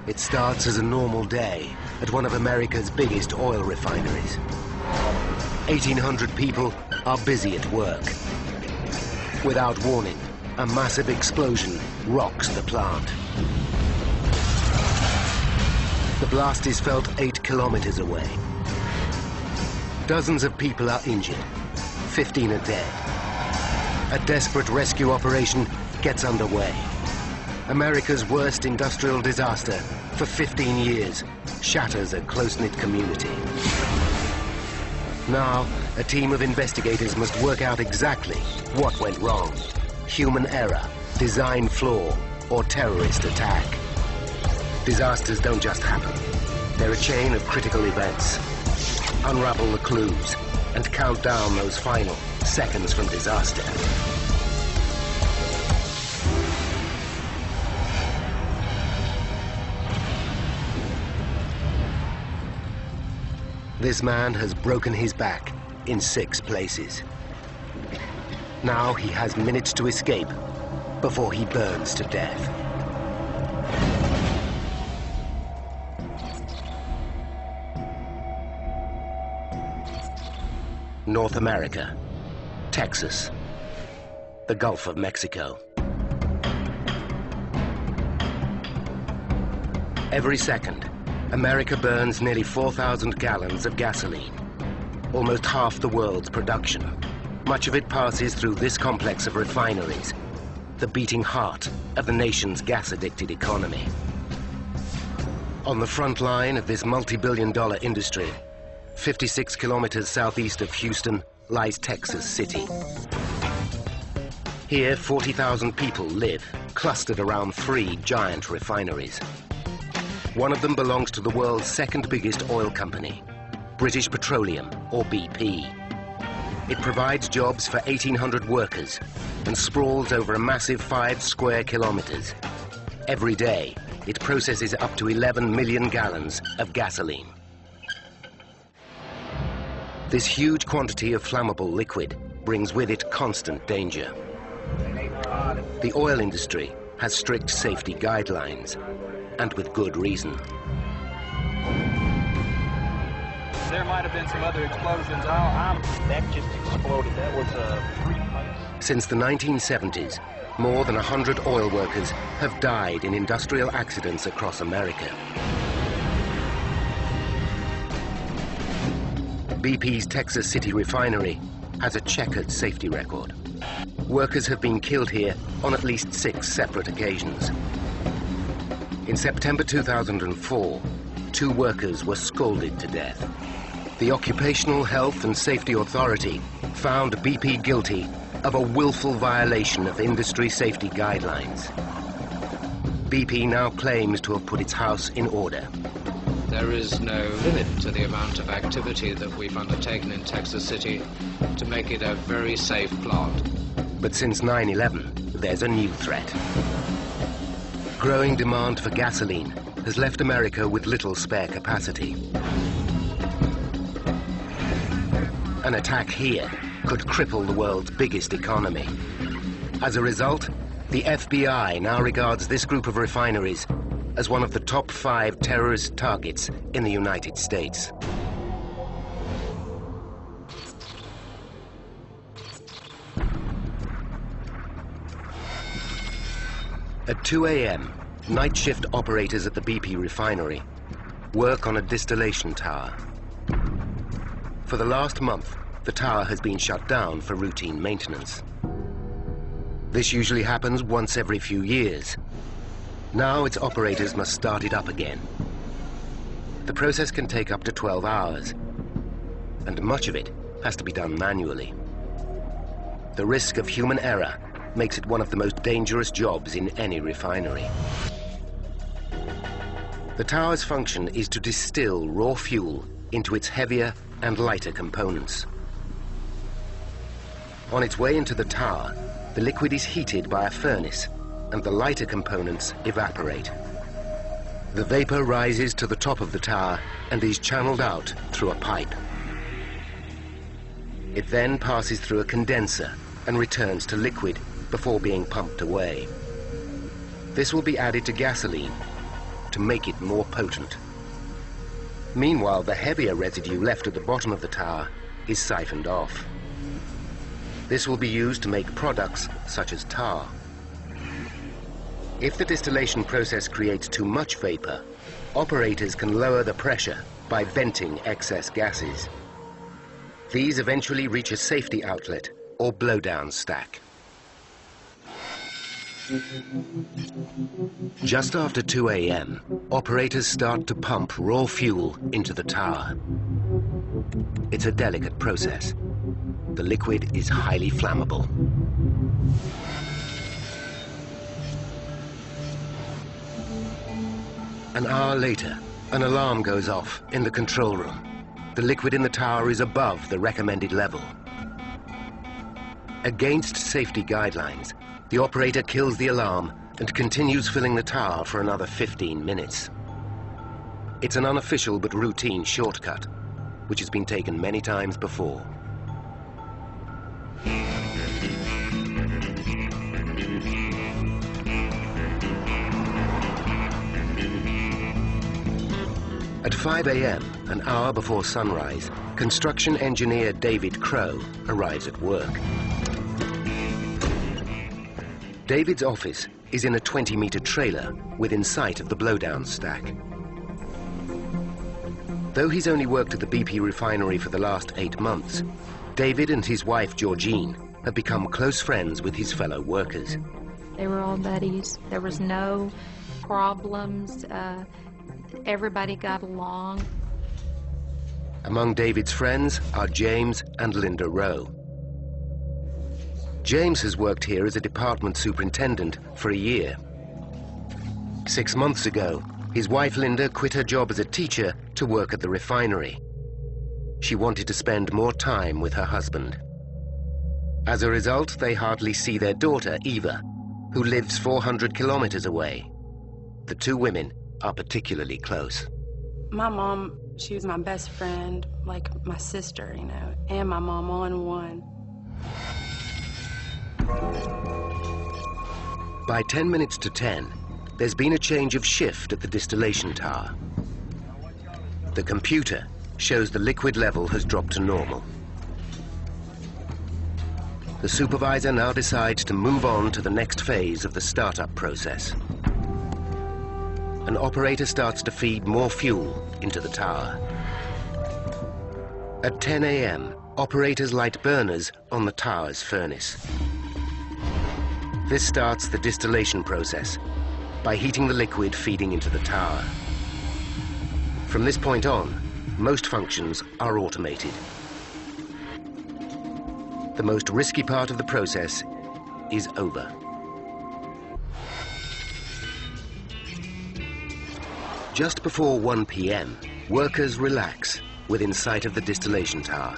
It starts as a normal day at one of America's biggest oil refineries. 1,800 people are busy at work. Without warning, a massive explosion rocks the plant. The blast is felt 8 kilometers away. Dozens of people are injured, 15 are dead. A desperate rescue operation gets underway. America's worst industrial disaster for 15 years shatters a close-knit community. Now, a team of investigators must work out exactly what went wrong. Human error, design flaw, or terrorist attack. Disasters don't just happen. They're a chain of critical events. Unravel the clues and count down those final seconds from disaster. This man has broken his back in 6 places. Now he has minutes to escape before he burns to death. North America, Texas, the Gulf of Mexico. Every second, America burns nearly 4,000 gallons of gasoline, almost half the world's production. Much of it passes through this complex of refineries, the beating heart of the nation's gas-addicted economy. On the front line of this multi-billion-dollar industry, 56 kilometers southeast of Houston, lies Texas City. Here, 40,000 people live, clustered around 3 giant refineries. One of them belongs to the world's second biggest oil company, British Petroleum, or BP. It provides jobs for 1,800 workers and sprawls over a massive 5 square kilometers. Every day, it processes up to 11 million gallons of gasoline. This huge quantity of flammable liquid brings with it constant danger. The oil industry has strict safety guidelines, and with good reason. There might have been some other explosions. That just exploded. That was 3 pipes. Since the 1970s, more than 100 oil workers have died in industrial accidents across America. BP's Texas City refinery has a checkered safety record. Workers have been killed here on at least 6 separate occasions. In September 2004, 2 workers were scalded to death. The Occupational Health and Safety Authority found BP guilty of a willful violation of industry safety guidelines. BP now claims to have put its house in order. There is no limit to the amount of activity that we've undertaken in Texas City to make it a very safe plant. But since 9/11, there's a new threat. Growing demand for gasoline has left America with little spare capacity. An attack here could cripple the world's biggest economy. As a result, the FBI now regards this group of refineries as one of the top 5 terrorist targets in the United States. At 2 a.m., night shift operators at the BP refinery work on a distillation tower. For the last month, the tower has been shut down for routine maintenance. This usually happens once every few years. Now its operators must start it up again. The process can take up to 12 hours, and much of it has to be done manually. The risk of human error makes it one of the most dangerous jobs in any refinery. The tower's function is to distill raw fuel into its heavier and lighter components. On its way into the tower, the liquid is heated by a furnace, and the lighter components evaporate. The vapor rises to the top of the tower and is channeled out through a pipe. It then passes through a condenser and returns to liquid before being pumped away. This will be added to gasoline to make it more potent. Meanwhile, the heavier residue left at the bottom of the tower is siphoned off. This will be used to make products such as tar. If the distillation process creates too much vapor, operators can lower the pressure by venting excess gases. These eventually reach a safety outlet or blowdown stack. Just after 2 a.m., operators start to pump raw fuel into the tower. It's a delicate process. The liquid is highly flammable. An hour later, an alarm goes off in the control room. The liquid in the tower is above the recommended level. Against safety guidelines, the operator kills the alarm and continues filling the tower for another 15 minutes. It's an unofficial but routine shortcut, which has been taken many times before. At 5 a.m., an hour before sunrise, construction engineer David Crow arrives at work. David's office is in a 20-meter trailer within sight of the blowdown stack. Though he's only worked at the BP refinery for the last 8 months, David and his wife Georgine have become close friends with his fellow workers. They were all buddies. There was no problems. Everybody got along. Among David's friends are James and Linda Rowe. James has worked here as a department superintendent for a year. 6 months ago, his wife Linda quit her job as a teacher to work at the refinery. She wanted to spend more time with her husband. As a result, they hardly see their daughter, Eva, who lives 400 kilometers away. The two women are particularly close. My mom, she was my best friend, like my sister, you know, and my mom all in one. By 10 minutes to 10, there's been a change of shift at the distillation tower. The computer shows the liquid level has dropped to normal. The supervisor now decides to move on to the next phase of the startup process. An operator starts to feed more fuel into the tower. At 10 a.m., operators light burners on the tower's furnace. This starts the distillation process by heating the liquid feeding into the tower. From this point on, most functions are automated. The most risky part of the process is over. Just before 1 p.m., workers relax within sight of the distillation tower.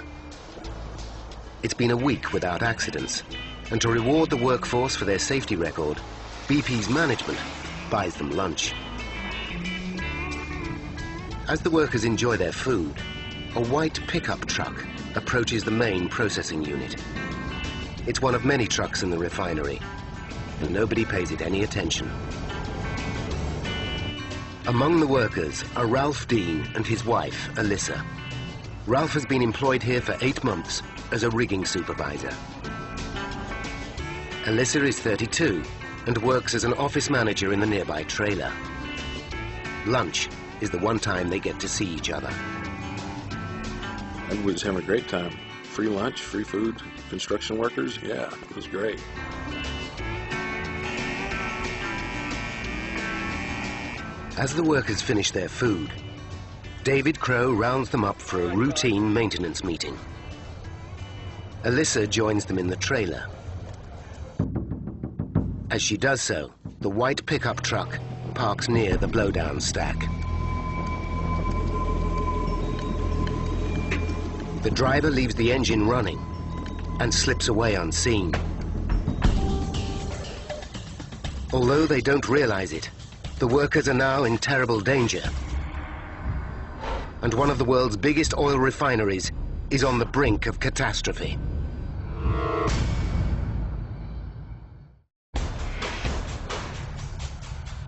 It's been a week without accidents, and to reward the workforce for their safety record, BP's management buys them lunch. As the workers enjoy their food, a white pickup truck approaches the main processing unit. It's one of many trucks in the refinery, and nobody pays it any attention. Among the workers are Ralph Dean and his wife, Alyssa. Ralph has been employed here for 8 months as a rigging supervisor. Alyssa is 32 and works as an office manager in the nearby trailer. Lunch is the one time they get to see each other. And we was having a great time. Free lunch, free food, construction workers, yeah, it was great. As the workers finish their food, David Crow rounds them up for a routine maintenance meeting. Alyssa joins them in the trailer. As she does so, the white pickup truck parks near the blowdown stack. The driver leaves the engine running and slips away unseen. Although they don't realize it, the workers are now in terrible danger. And one of the world's biggest oil refineries is on the brink of catastrophe.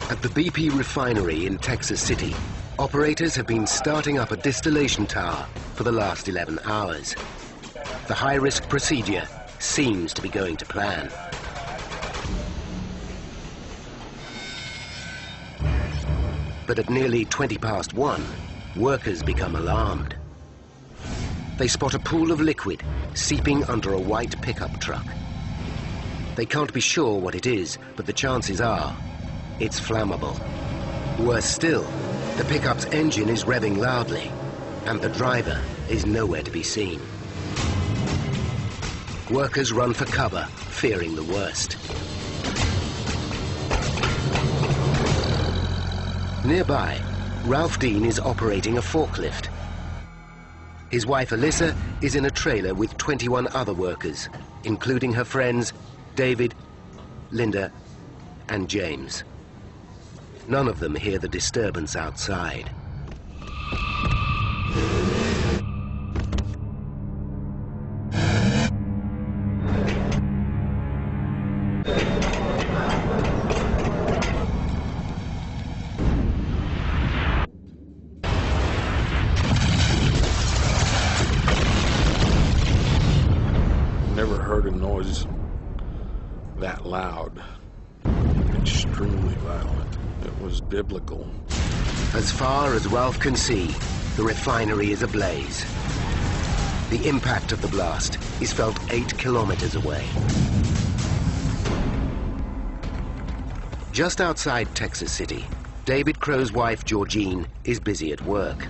At At the BP Refinery in Texas City, operators have been starting up a distillation tower for the last 11 hours. The high-risk procedure seems to be going to plan. But at nearly 1:20, workers become alarmed. They spot a pool of liquid seeping under a white pickup truck. They can't be sure what it is, but the chances are it's flammable. Worse still, the pickup's engine is revving loudly, and the driver is nowhere to be seen. Workers run for cover, fearing the worst. Nearby, Ralph Dean is operating a forklift. His wife Alyssa is in a trailer with 21 other workers, including her friends David, Linda, and James. None of them hear the disturbance outside. Never heard a noise that loud. Extremely violent. It was biblical. As far as Ralph can see, the refinery is ablaze. The impact of the blast is felt 8 kilometers away. Just outside Texas City, David Crow's wife, Georgine, is busy at work.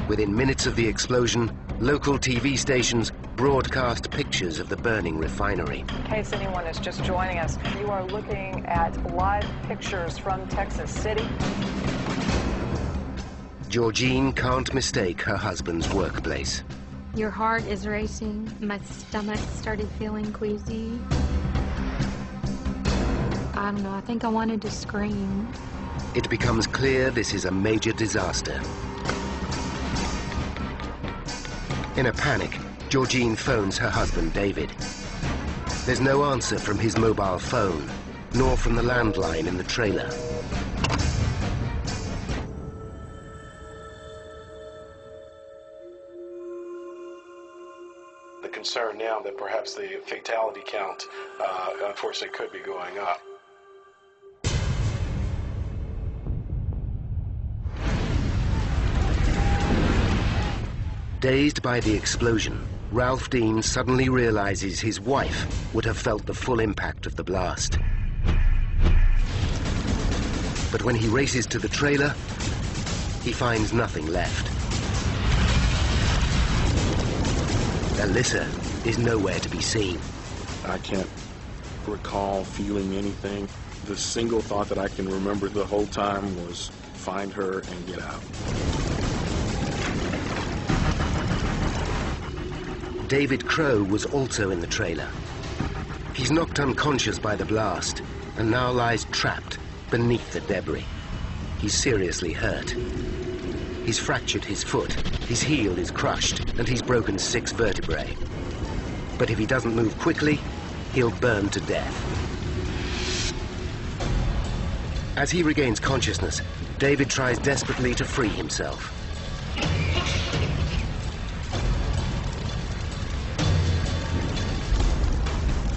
Within minutes of the explosion, local TV stations broadcast pictures of the burning refinery. In case anyone is just joining us, you are looking at live pictures from Texas City. Georgine can't mistake her husband's workplace. Your heart is racing. My stomach started feeling queasy. I don't know, I think I wanted to scream. It becomes clear this is a major disaster. In a panic, Georgine phones her husband, David. There's no answer from his mobile phone, nor from the landline in the trailer. The concern now that perhaps the fatality count, unfortunately, could be going up. Dazed by the explosion, Ralph Dean suddenly realizes his wife would have felt the full impact of the blast. But when he races to the trailer, he finds nothing left. Alyssa is nowhere to be seen. I can't recall feeling anything. The single thought that I can remember the whole time was find her and get out. David Crow was also in the trailer. He's knocked unconscious by the blast and now lies trapped beneath the debris. He's seriously hurt. He's fractured his foot, his heel is crushed, and he's broken 6 vertebrae. But if he doesn't move quickly, he'll burn to death. As he regains consciousness, David tries desperately to free himself.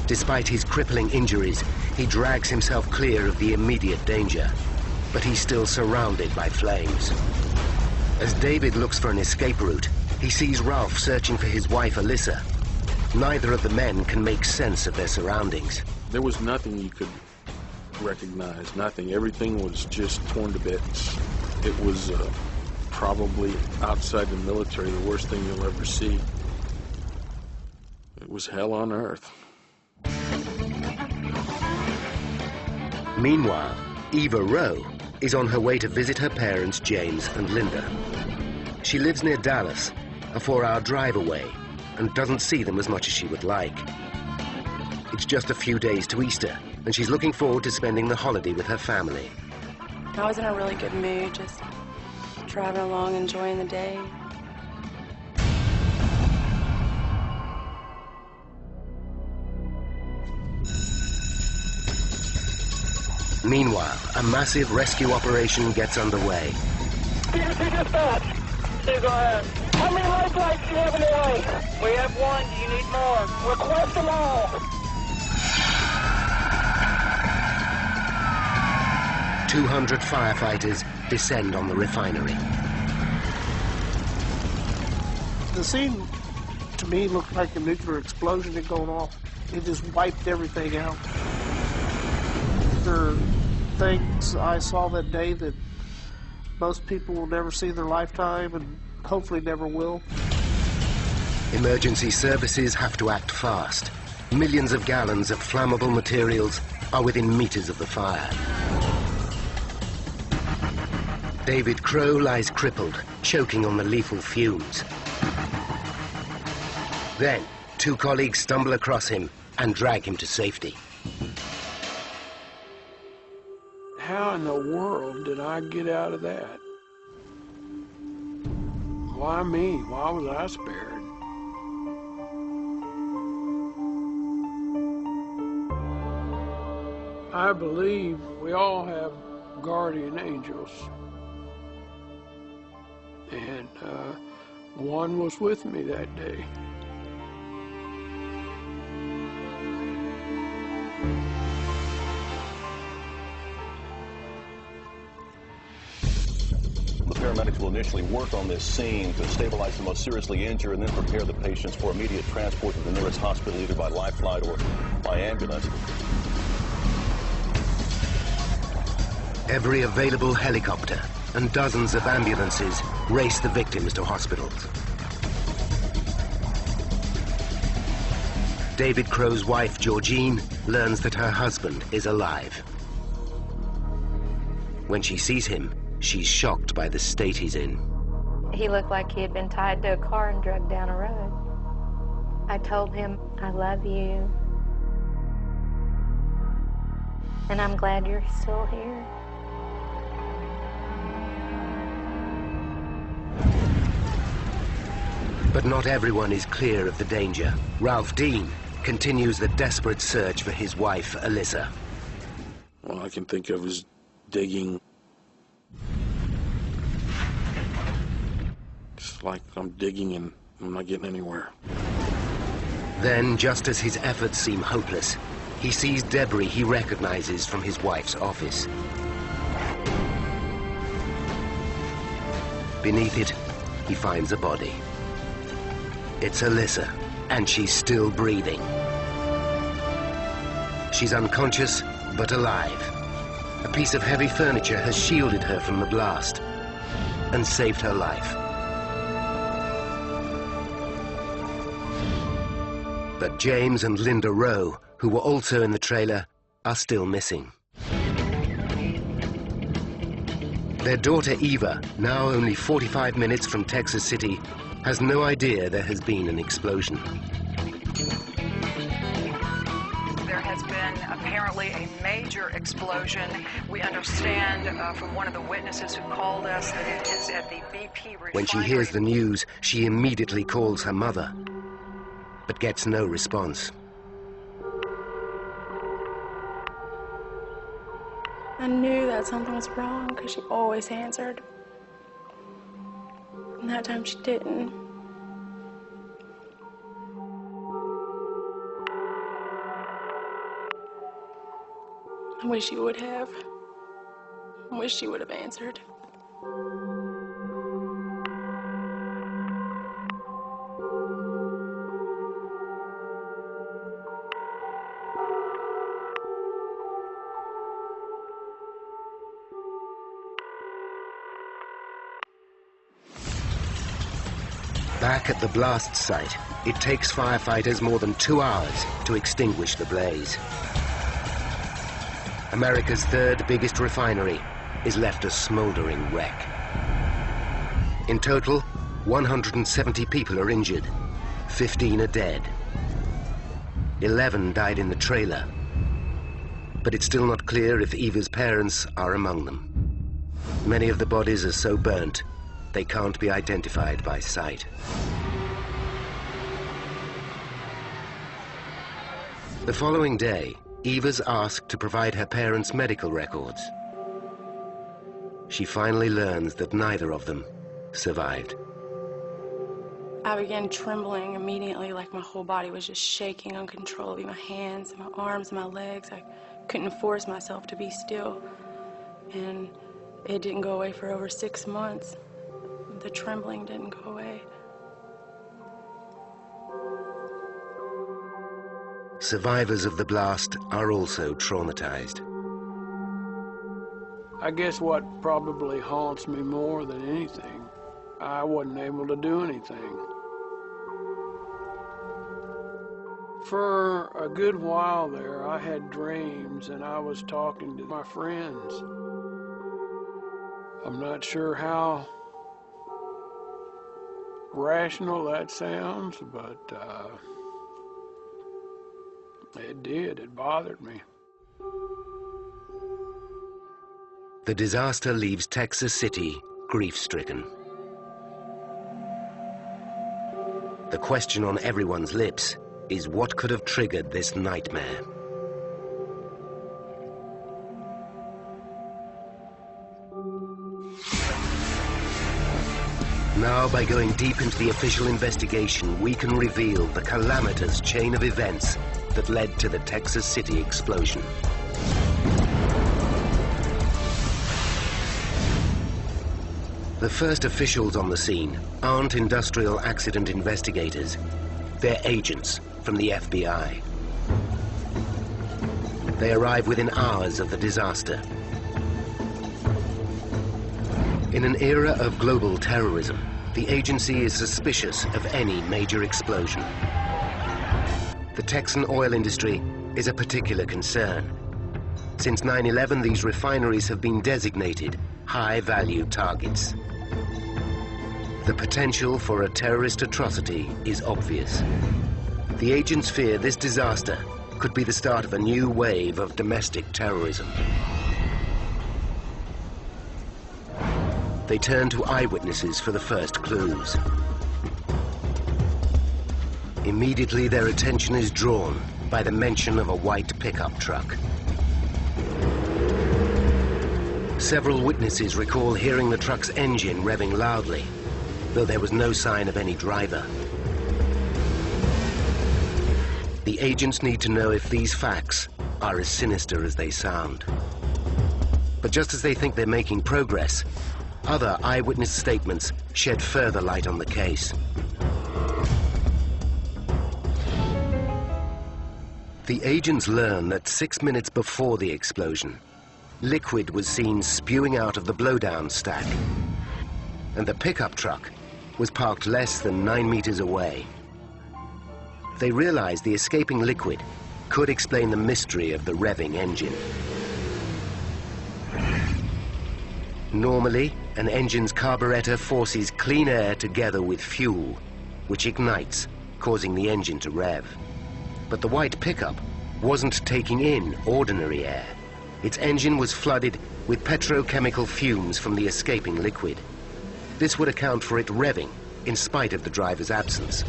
Despite his crippling injuries, he drags himself clear of the immediate danger, but he's still surrounded by flames. As David looks for an escape route, he sees Ralph searching for his wife, Alyssa. Neither of the men can make sense of their surroundings. There was nothing you could recognize, nothing. Everything was just torn to bits. It was probably outside the military, the worst thing you'll ever see. It was hell on earth. Meanwhile, Eva Rowe is on her way to visit her parents, James and Linda. She lives near Dallas, a 4-hour drive away, and doesn't see them as much as she would like. It's just a few days to Easter, and she's looking forward to spending the holiday with her family. I was in a really good mood, just driving along, enjoying the day. Meanwhile, a massive rescue operation gets underway. How many lifelights do you have in the way? We have one. Do you need more? Request them all. 200 firefighters descend on the refinery. The scene, to me, looked like a nuclear explosion had gone off. It just wiped everything out. There are things I saw that day that most people will never see in their lifetime and hopefully never will. Emergency services have to act fast. Millions of gallons of flammable materials are within meters of the fire. David Crow lies crippled, choking on the lethal fumes. Then, two colleagues stumble across him and drag him to safety. How in the world did I get out of that? Why me? Why was I spared? I believe we all have guardian angels. And one was with me that day. Paramedics will initially work on this scene to stabilize the most seriously injured and then prepare the patients for immediate transport to the nearest hospital, either by life flight or by ambulance. Every available helicopter and dozens of ambulances race the victims to hospitals. David Crow's wife, Georgine, learns that her husband is alive. When she sees him, she's shocked by the state he's in. He looked like he had been tied to a car and dragged down a road. I told him, I love you. And I'm glad you're still here. But not everyone is clear of the danger. Ralph Dean continues the desperate search for his wife, Alyssa. All I can think of is digging. It's like I'm digging and I'm not getting anywhere. Then, just as his efforts seem hopeless, he sees debris he recognizes from his wife's office. Beneath it, he finds a body. It's Alyssa, and she's still breathing. She's unconscious, but alive. A piece of heavy furniture has shielded her from the blast and saved her life. But James and Linda Rowe, who were also in the trailer, are still missing. Their daughter Eva, now only 45 minutes from Texas City, has no idea there has been an explosion. There has been apparently a major explosion. We understand from one of the witnesses who called us that it is at the BP Refinery. When she hears the news, she immediately calls her mother, but gets no response. I knew that something was wrong because she always answered. And that time she didn't. I wish she would have. I wish she would have answered. Back at the blast site, it takes firefighters more than 2 hours to extinguish the blaze. America's third biggest refinery is left a smoldering wreck. In total, 170 people are injured, 15 are dead. 11 died in the trailer, but it's still not clear if Eva's parents are among them. Many of the bodies are so burnt, they can't be identified by sight. The following day, Eva's asked to provide her parents' medical records. She finally learns that neither of them survived. I began trembling immediately, like my whole body was just shaking uncontrollably. My hands, my arms, my legs. I couldn't force myself to be still. And it didn't go away for over 6 months. The trembling didn't go away. Survivors of the blast are also traumatized. I guess what probably haunts me more than anything, I wasn't able to do anything. For a good while there, I had dreams and I was talking to my friends. I'm not sure how rational that sounds, but it did. It bothered me. The disaster leaves Texas City grief-stricken. The question on everyone's lips is what could have triggered this nightmare. Now, by going deep into the official investigation, we can reveal the calamitous chain of events that led to the Texas City explosion. The first officials on the scene aren't industrial accident investigators. They're agents from the FBI. They arrive within hours of the disaster. In an era of global terrorism, the agency is suspicious of any major explosion. The Texan oil industry is a particular concern. Since 9/11, these refineries have been designated high-value targets. The potential for a terrorist atrocity is obvious. The agents fear this disaster could be the start of a new wave of domestic terrorism. They turn to eyewitnesses for the first clues. Immediately, their attention is drawn by the mention of a white pickup truck. Several witnesses recall hearing the truck's engine revving loudly, though there was no sign of any driver. The agents need to know if these facts are as sinister as they sound. But just as they think they're making progress, other eyewitness statements shed further light on the case. The agents learn that 6 minutes before the explosion, liquid was seen spewing out of the blowdown stack, and the pickup truck was parked less than 9 meters away. They realized the escaping liquid could explain the mystery of the revving engine. Normally, an engine's carburetor forces clean air together with fuel, which ignites, causing the engine to rev. But the white pickup wasn't taking in ordinary air. Its engine was flooded with petrochemical fumes from the escaping liquid. This would account for it revving in spite of the driver's absence.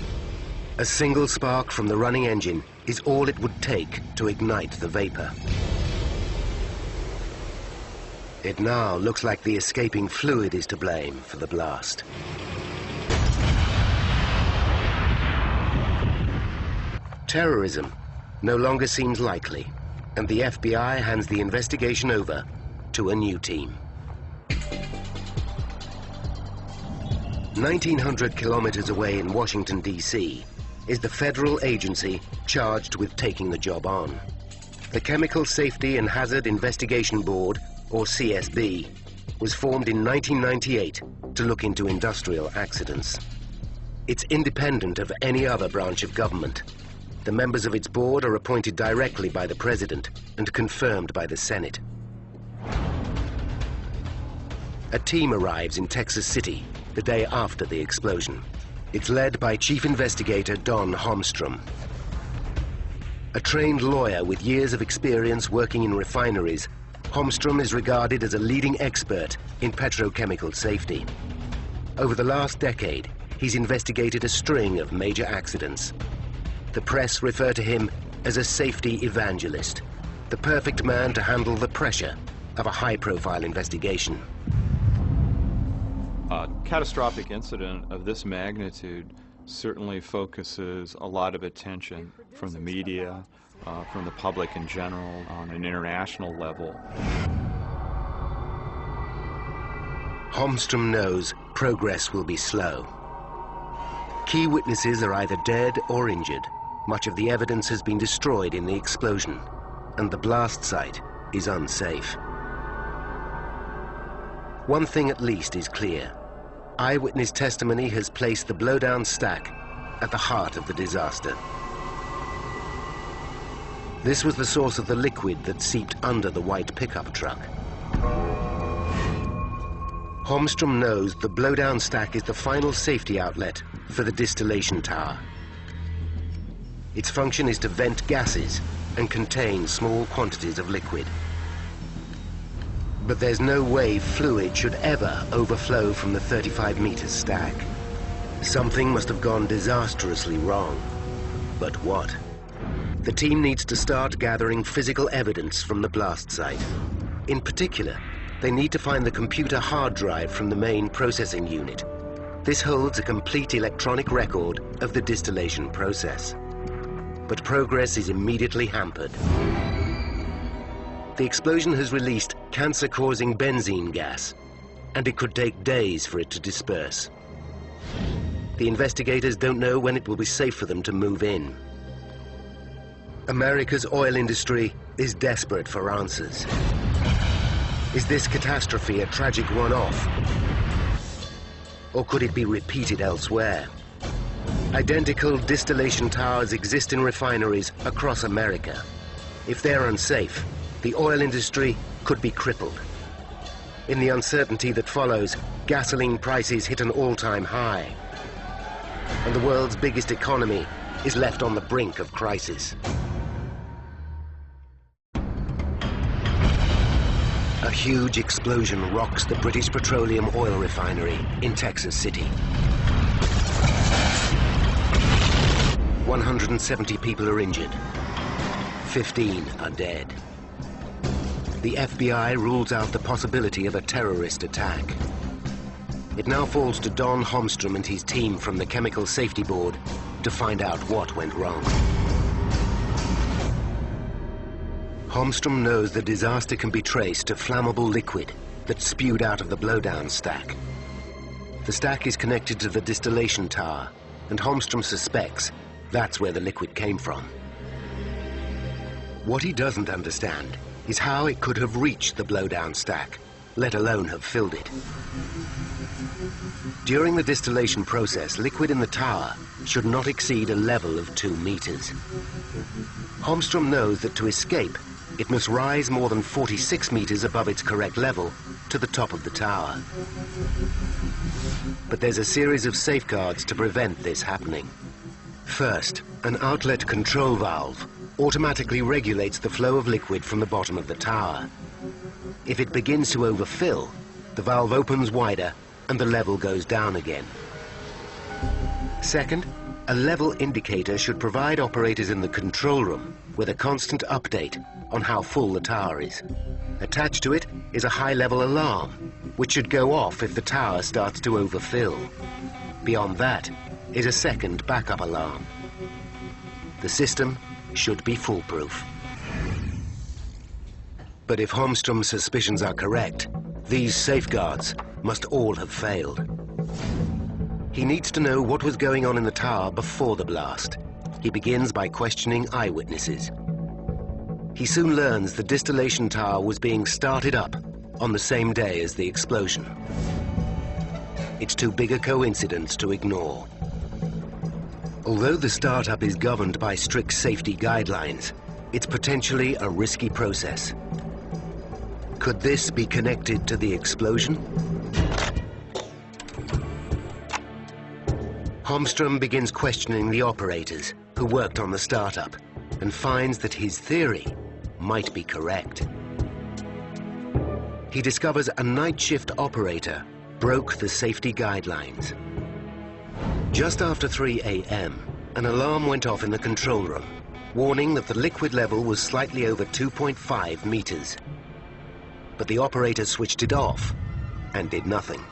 A single spark from the running engine is all it would take to ignite the vapor. It now looks like the escaping fluid is to blame for the blast. Terrorism no longer seems likely, and the FBI hands the investigation over to a new team. 1,900 kilometers away in Washington, D.C., is the federal agency charged with taking the job on. The Chemical Safety and Hazard Investigation Board, or CSB, was formed in 1998 to look into industrial accidents. It's independent of any other branch of government. The members of its board are appointed directly by the President and confirmed by the Senate. A team arrives in Texas City the day after the explosion. It's led by Chief Investigator Don Holmstrom. A trained lawyer with years of experience working in refineries, Holmstrom is regarded as a leading expert in petrochemical safety. Over the last decade, he's investigated a string of major accidents. The press refer to him as a safety evangelist. the perfect man to handle the pressure of a high-profile investigation. A catastrophic incident of this magnitude certainly focuses a lot of attention from the media, from the public in general, on an international level. Holmstrom knows progress will be slow. Key witnesses are either dead or injured. Much of the evidence has been destroyed in the explosion, and the blast site is unsafe. One thing at least is clear. Eyewitness testimony has placed the blowdown stack at the heart of the disaster. This was the source of the liquid that seeped under the white pickup truck. Holmstrom knows the blowdown stack is the final safety outlet for the distillation tower. Its function is to vent gases and contain small quantities of liquid. But there's no way fluid should ever overflow from the 35-meter stack. Something must have gone disastrously wrong. But what? The team needs to start gathering physical evidence from the blast site. In particular, they need to find the computer hard drive from the main processing unit. This holds a complete electronic record of the distillation process. But progress is immediately hampered. The explosion has released cancer-causing benzene gas, and it could take days for it to disperse. The investigators don't know when it will be safe for them to move in. America's oil industry is desperate for answers. Is this catastrophe a tragic one-off? Or could it be repeated elsewhere? Identical distillation towers exist in refineries across America. If they're unsafe, the oil industry could be crippled. In the uncertainty that follows, gasoline prices hit an all-time high. And the world's biggest economy is left on the brink of crisis. A huge explosion rocks the British Petroleum Oil Refinery in Texas City. 170 people are injured. 15 are dead. The FBI rules out the possibility of a terrorist attack. It now falls to Don Holmstrom and his team from the Chemical Safety Board to find out what went wrong. Holmstrom knows the disaster can be traced to flammable liquid that spewed out of the blowdown stack. The stack is connected to the distillation tower, and Holmstrom suspects that's where the liquid came from. What he doesn't understand is how it could have reached the blowdown stack, let alone have filled it. During the distillation process, liquid in the tower should not exceed a level of 2 meters. Holmstrom knows that to escape, it must rise more than 46 meters above its correct level to the top of the tower. But there's a series of safeguards to prevent this happening. First, an outlet control valve automatically regulates the flow of liquid from the bottom of the tower. If it begins to overfill, the valve opens wider and the level goes down again. Second, a level indicator should provide operators in the control room with a constant update on how full the tower is. Attached to it is a high-level alarm, which should go off if the tower starts to overfill. Beyond that is a second backup alarm. The system should be foolproof. But if Holmstrom's suspicions are correct, these safeguards must all have failed. He needs to know what was going on in the tower before the blast. He begins by questioning eyewitnesses. He soon learns the distillation tower was being started up on the same day as the explosion. It's too big a coincidence to ignore. Although the startup is governed by strict safety guidelines, it's potentially a risky process. Could this be connected to the explosion? Holmstrom begins questioning the operators who worked on the startup and finds that his theory might be correct. He discovers a night shift operator broke the safety guidelines. Just after 3 a.m., an alarm went off in the control room. warning that the liquid level was slightly over 2.5 meters. But the operator switched it off and did nothing.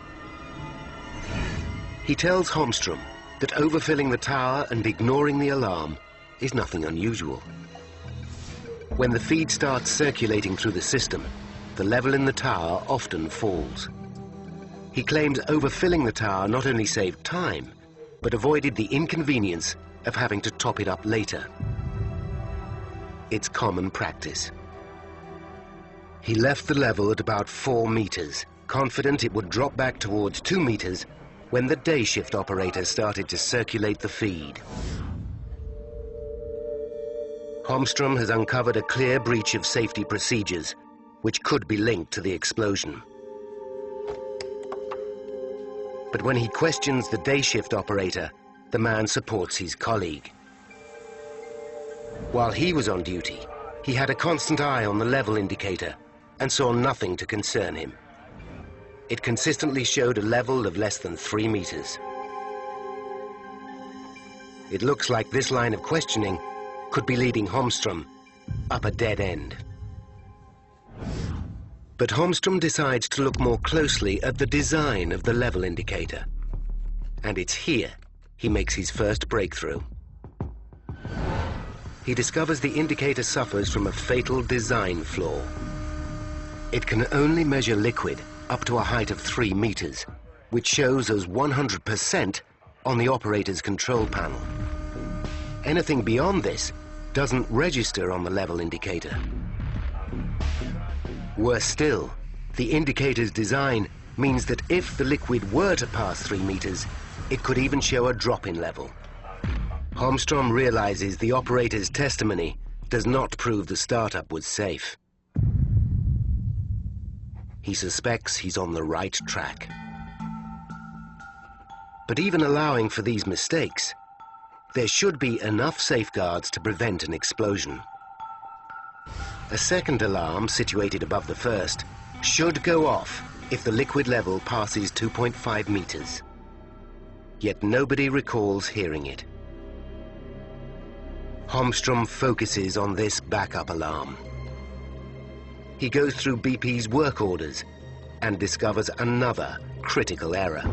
He tells Holmstrom that overfilling the tower and ignoring the alarm is nothing unusual. When the feed starts circulating through the system, the level in the tower often falls. He claims overfilling the tower not only saved time, but avoided the inconvenience of having to top it up later. It's common practice. He left the level at about 4 meters, confident it would drop back towards 2 meters when the day shift operator started to circulate the feed. Holmstrom has uncovered a clear breach of safety procedures, which could be linked to the explosion. But when he questions the day shift operator, the man supports his colleague. While he was on duty, he had a constant eye on the level indicator and saw nothing to concern him. It consistently showed a level of less than 3 meters. It looks like this line of questioning could be leading Holmstrom up a dead end. But Holmstrom decides to look more closely at the design of the level indicator. And it's here he makes his first breakthrough. He discovers the indicator suffers from a fatal design flaw. It can only measure liquid up to a height of 3 meters, which shows as 100% on the operator's control panel. Anything beyond this doesn't register on the level indicator. Worse still, the indicator's design means that if the liquid were to pass 3 meters, it could even show a drop in level. Holmstrom realizes the operator's testimony does not prove the startup was safe. He suspects he's on the right track. But even allowing for these mistakes, there should be enough safeguards to prevent an explosion. A second alarm, situated above the first, should go off if the liquid level passes 2.5 meters. Yet nobody recalls hearing it. Holmstrom focuses on this backup alarm. He goes through BP's work orders and discovers another critical error.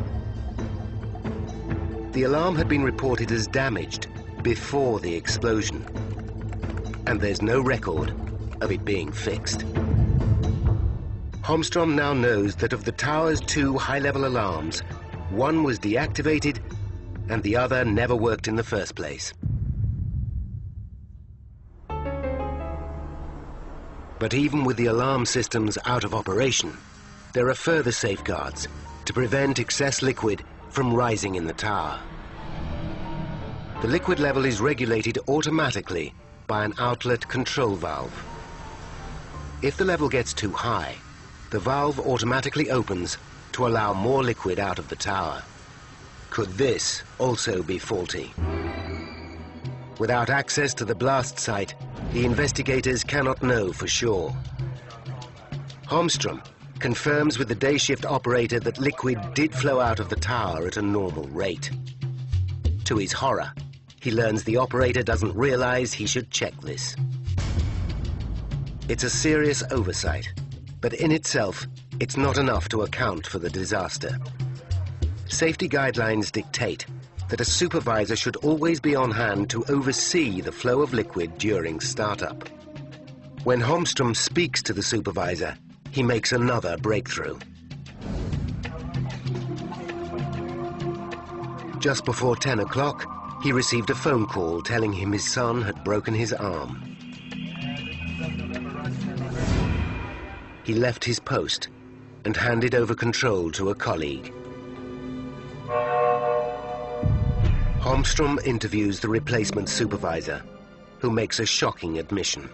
The alarm had been reported as damaged before the explosion, and there's no record of it being fixed. Holmstrom now knows that of the tower's 2 high-level alarms, one was deactivated and the other never worked in the first place. But even with the alarm systems out of operation, there are further safeguards to prevent excess liquid from rising in the tower. The liquid level is regulated automatically by an outlet control valve. If the level gets too high, the valve automatically opens to allow more liquid out of the tower. Could this also be faulty? Without access to the blast site, the investigators cannot know for sure. Holmstrom confirms with the day shift operator that liquid did flow out of the tower at a normal rate. To his horror, he learns the operator doesn't realize he should check this. It's a serious oversight, but in itself, it's not enough to account for the disaster. Safety guidelines dictate that a supervisor should always be on hand to oversee the flow of liquid during startup. When Holmstrom speaks to the supervisor, he makes another breakthrough. Just before 10 o'clock, he received a phone call telling him his son had broken his arm. He left his post and handed over control to a colleague. Holmstrom interviews the replacement supervisor, who makes a shocking admission.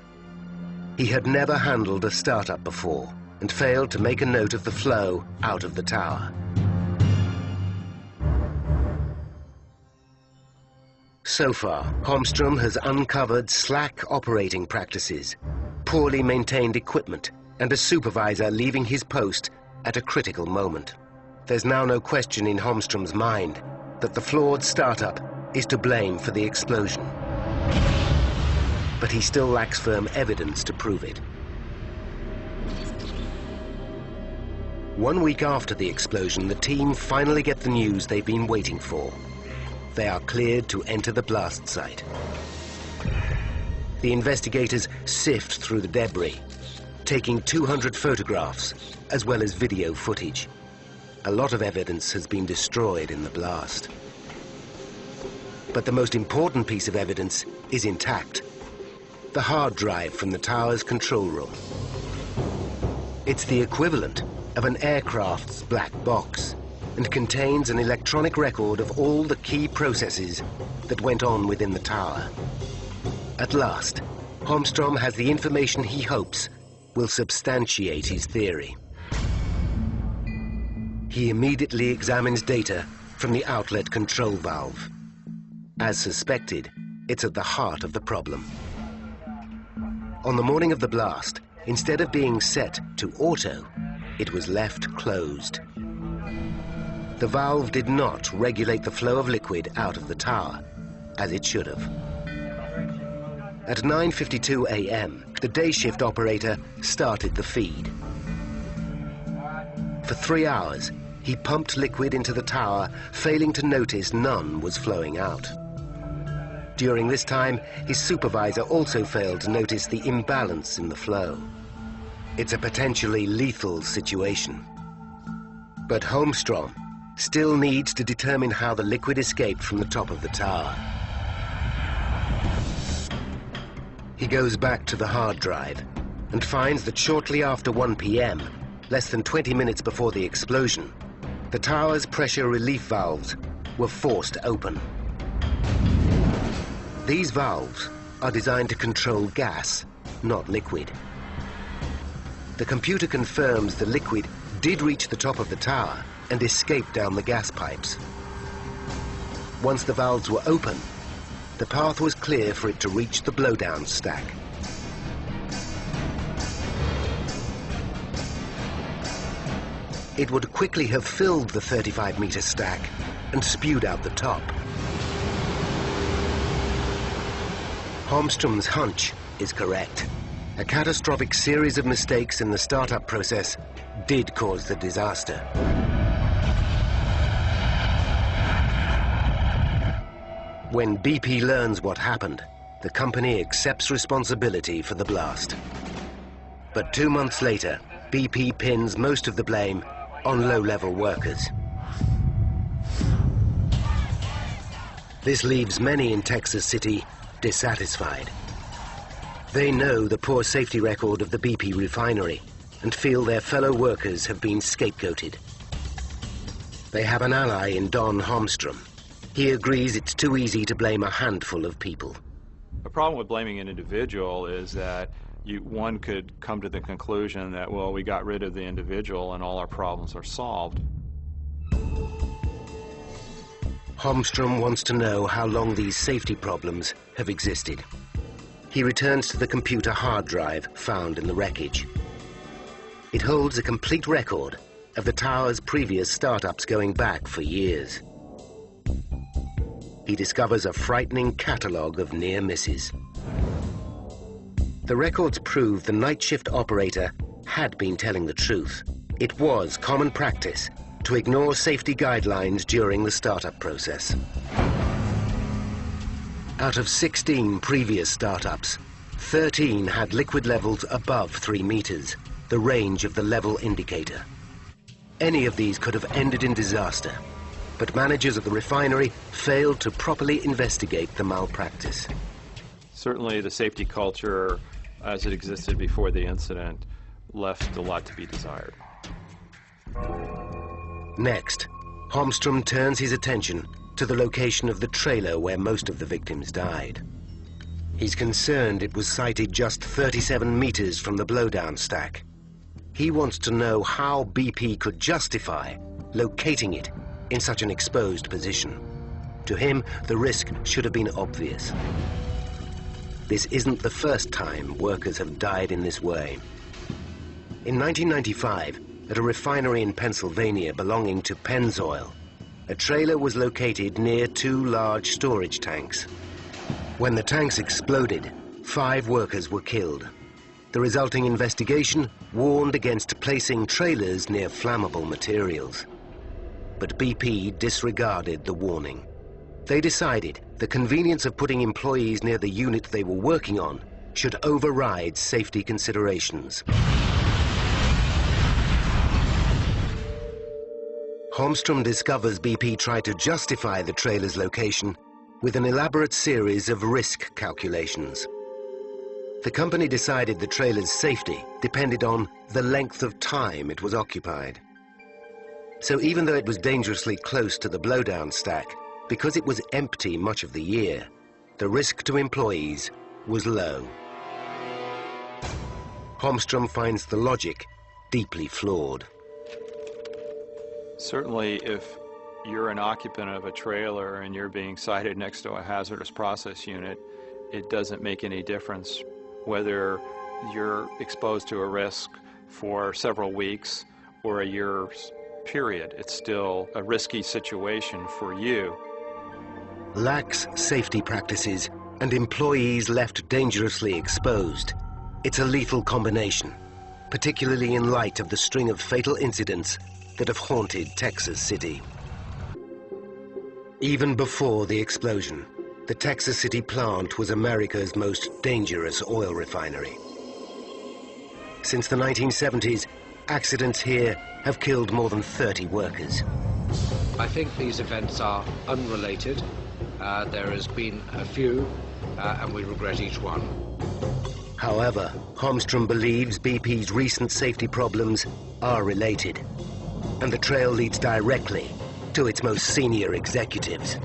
He had never handled a startup before and failed to make a note of the flow out of the tower. So far, Holmstrom has uncovered slack operating practices, poorly maintained equipment, and a supervisor leaving his post at a critical moment. There's now no question in Holmstrom's mind that the flawed startup is to blame for the explosion. but he still lacks firm evidence to prove it. 1 week after the explosion, the team finally get the news they've been waiting for. They are cleared to enter the blast site. The investigators sift through the debris, taking 200 photographs, as well as video footage. A lot of evidence has been destroyed in the blast. But the most important piece of evidence is intact. The hard drive from the tower's control room. It's the equivalent of an aircraft's black box and contains an electronic record of all the key processes that went on within the tower. At last, Holmstrom has the information he hopes will substantiate his theory. He immediately examines data from the outlet control valve. As suspected, it's at the heart of the problem. On the morning of the blast, instead of being set to auto, it was left closed. The valve did not regulate the flow of liquid out of the tower, as it should have. At 9:52 a.m., the day shift operator started the feed. For 3 hours, he pumped liquid into the tower, failing to notice none was flowing out. During this time, his supervisor also failed to notice the imbalance in the flow. It's a potentially lethal situation. But Holmstrom still needs to determine how the liquid escaped from the top of the tower. He goes back to the hard drive and finds that shortly after 1 p.m., less than 20 minutes before the explosion, the tower's pressure relief valves were forced open. These valves are designed to control gas, not liquid. The computer confirms the liquid did reach the top of the tower and escape down the gas pipes. Once the valves were open, the path was clear for it to reach the blowdown stack. It would quickly have filled the 35-meter stack and spewed out the top. Holmstrom's hunch is correct. A catastrophic series of mistakes in the startup process did cause the disaster. When BP learns what happened, the company accepts responsibility for the blast. But 2 months later, BP pins most of the blame on low-level workers. This leaves many in Texas City dissatisfied. They know the poor safety record of the BP refinery and feel their fellow workers have been scapegoated. They have an ally in Don Holmstrom. He agrees it's too easy to blame a handful of people. The problem with blaming an individual is that one could come to the conclusion that, well, we got rid of the individual and all our problems are solved. Holmstrom wants to know how long these safety problems have existed. He returns to the computer hard drive found in the wreckage. It holds a complete record of the tower's previous startups going back for years. He discovers a frightening catalogue of near misses. The records prove the night shift operator had been telling the truth. It was common practice to ignore safety guidelines during the startup process. Out of 16 previous startups, 13 had liquid levels above 3 meters, the range of the level indicator. Any of these could have ended in disaster, but managers of the refinery failed to properly investigate the malpractice. Certainly the safety culture as it existed before the incident left a lot to be desired. Next, Holmstrom turns his attention to the location of the trailer where most of the victims died. He's concerned it was sited just 37 meters from the blowdown stack. He wants to know how BP could justify locating it in such an exposed position. To him, the risk should have been obvious. This isn't the first time workers have died in this way. In 1995, at a refinery in Pennsylvania belonging to Pennzoil, a trailer was located near 2 large storage tanks. When the tanks exploded, 5 workers were killed. The resulting investigation warned against placing trailers near flammable materials. But BP disregarded the warning. They decided the convenience of putting employees near the unit they were working on should override safety considerations. Holmstrom discovers BP tried to justify the trailer's location with an elaborate series of risk calculations. The company decided the trailer's safety depended on the length of time it was occupied. So even though it was dangerously close to the blowdown stack, because it was empty much of the year, the risk to employees was low. Holmstrom finds the logic deeply flawed. Certainly, if you're an occupant of a trailer and you're being sited next to a hazardous process unit, it doesn't make any difference whether you're exposed to a risk for several weeks or a year's period. It's still a risky situation for you. Lax safety practices and employees left dangerously exposed. It's a lethal combination, particularly in light of the string of fatal incidents that have haunted Texas City. Even before the explosion, the Texas City plant was America's most dangerous oil refinery. Since the 1970s, accidents here have killed more than 30 workers. I think these events are unrelated. There has been a few, and we regret each one. However, Holmstrom believes BP's recent safety problems are related, and the trail leads directly to its most senior executives.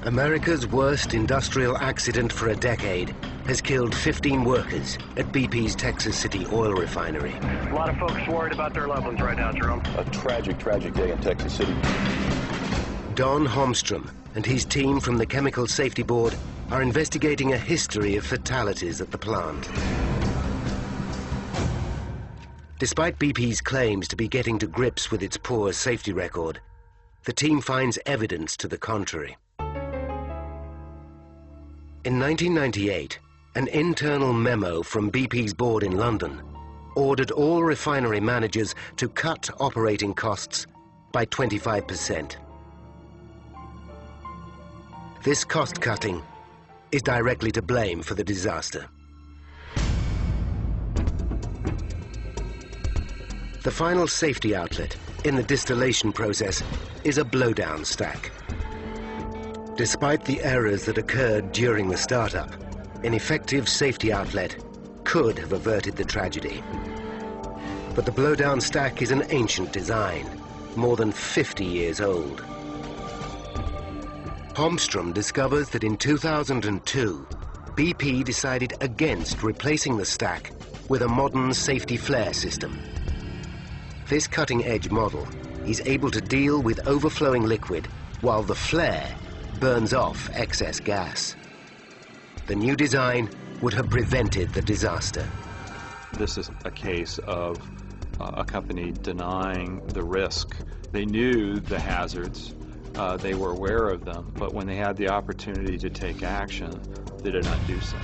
America's worst industrial accident for a decade has killed 15 workers at BP's Texas City Oil Refinery. A lot of folks worried about their loved ones right now, Jerome. A tragic, tragic day in Texas City. Don Holmstrom and his team from the Chemical Safety Board are investigating a history of fatalities at the plant. Despite BP's claims to be getting to grips with its poor safety record, the team finds evidence to the contrary. In 1998, an internal memo from BP's board in London ordered all refinery managers to cut operating costs by 25%. This cost cutting is directly to blame for the disaster. The final safety outlet in the distillation process is a blowdown stack. Despite the errors that occurred during the startup, an effective safety outlet could have averted the tragedy. But the blowdown stack is an ancient design, more than 50 years old. Holmstrom discovers that in 2002, BP decided against replacing the stack with a modern safety flare system. This cutting-edge model is able to deal with overflowing liquid while the flare burns off excess gas. The new design would have prevented the disaster. This is a case of a company denying the risk. They knew the hazards, they were aware of them, but when they had the opportunity to take action, they did not do so.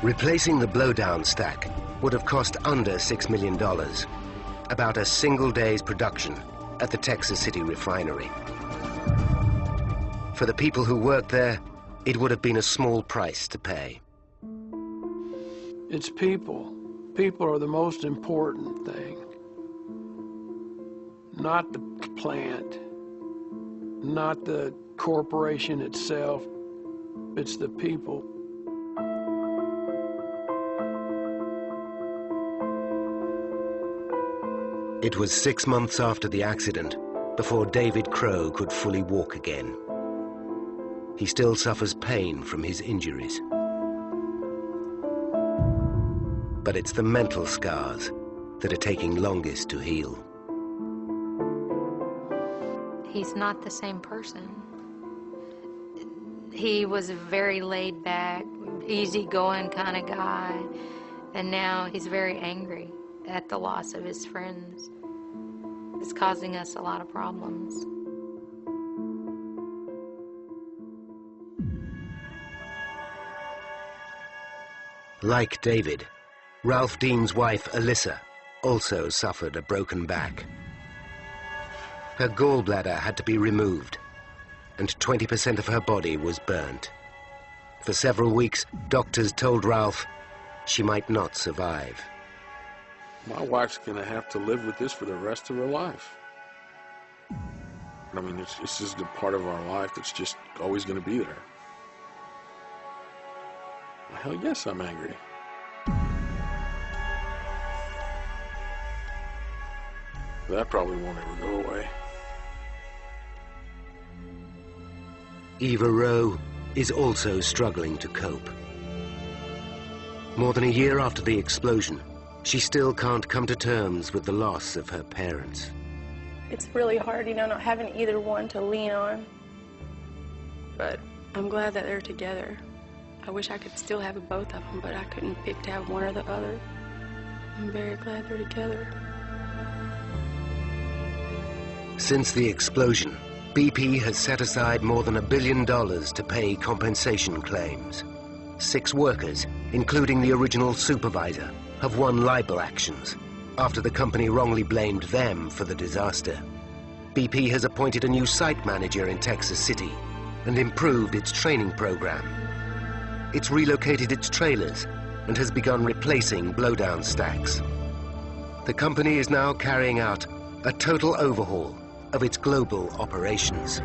Replacing the blowdown stack would have cost under $6 million, about a single day's production at the Texas City refinery. For the people who worked there, it would have been a small price to pay. It's people. People are the most important thing. Not the plant, not the corporation itself. It's the people. It was 6 months after the accident before David Crow could fully walk again. He still suffers pain from his injuries. But it's the mental scars that are taking longest to heal. He's not the same person. He was a very laid back, easygoing kind of guy, and now he's very angry at the loss of his friends. It's causing us a lot of problems. Like David, Ralph Dean's wife, Alyssa, also suffered a broken back. Her gallbladder had to be removed, and 20% of her body was burnt. For several weeks, doctors told Ralph she might not survive. My wife's going to have to live with this for the rest of her life. I mean, it's just a part of our life that's just always going to be there. Well, hell yes, I'm angry. That probably won't ever go away. Eva Rowe is also struggling to cope. More than a year after the explosion, she still can't come to terms with the loss of her parents. It's really hard, you know, not having either one to lean on. But I'm glad that they're together. I wish I could still have both of them, but I couldn't pick to have one or the other. I'm very glad they're together. Since the explosion, BP has set aside more than $1 billion to pay compensation claims. 6 workers, including the original supervisor, have won libel actions after the company wrongly blamed them for the disaster. BP has appointed a new site manager in Texas City and improved its training program. It's relocated its trailers and has begun replacing blowdown stacks. The company is now carrying out a total overhaul of its global operations.